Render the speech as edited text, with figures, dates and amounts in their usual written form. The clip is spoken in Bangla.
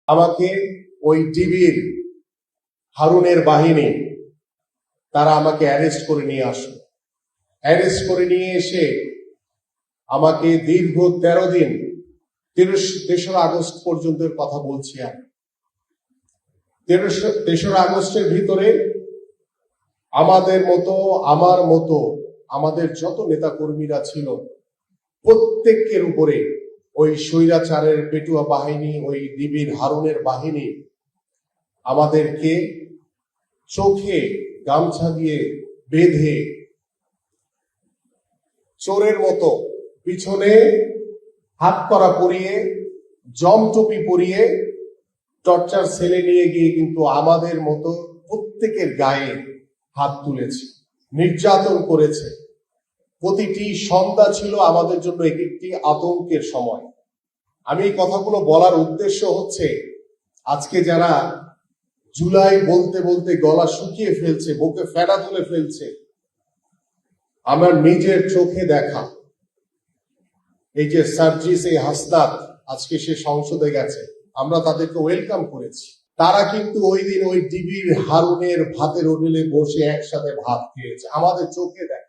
আমাকে ওই ডিবির হারুনের বাহিনী তারা আমাকে অ্যারেস্ট করে নিয়ে আসলো। অ্যারেস্ট করে নিয়ে এসে আমাকে দীর্ঘ 13 দিন 3রা আগস্ট পর্যন্ত কথা বলছি আমি। 3রা আগস্টের ভিতরে আমাদের মতো আমার মতো আমাদের যত নেতা কর্মীরা ছিল প্রত্যেকের উপরে ওই স্বৈরাচারের পেটুয়া বাহিনী, ওই ডিবির হারুনের বাহিনী আমাদেরকে চোখে গামছা দিয়ে বেঁধে চোরের মতো পিছনে হাত করা পরিয়ে জমটুপি পরিয়ে টর্চার সেলে নিয়ে গিয়ে কিন্তু আমাদের মতো প্রত্যেকের গায়ে হাত তুলেছে, নির্যাতন করেছে। প্রতিটি সন্ধ্যা ছিল আমাদের জন্য একটি আতঙ্কের সময়। আমি এই কথাগুলো বলার উদ্দেশ্য হচ্ছে, আজকে যারা জুলাই বলতে বলতে গলা শুকিয়ে ফেলছে, বুকে ফেনা তুলে ফেলছে, আমার নিজের চোখে দেখা এই যে সার্জিস, এই হাসনাত আজকে সে সংসদে গেছে, আমরা তাদেরকে ওয়েলকাম করেছি। তারা কিন্তু ওই দিন ওই ডিবির হারুনের ভাতের হোটেলে বসে একসাথে ভাত খেয়েছে, আমাদের চোখে দেখা।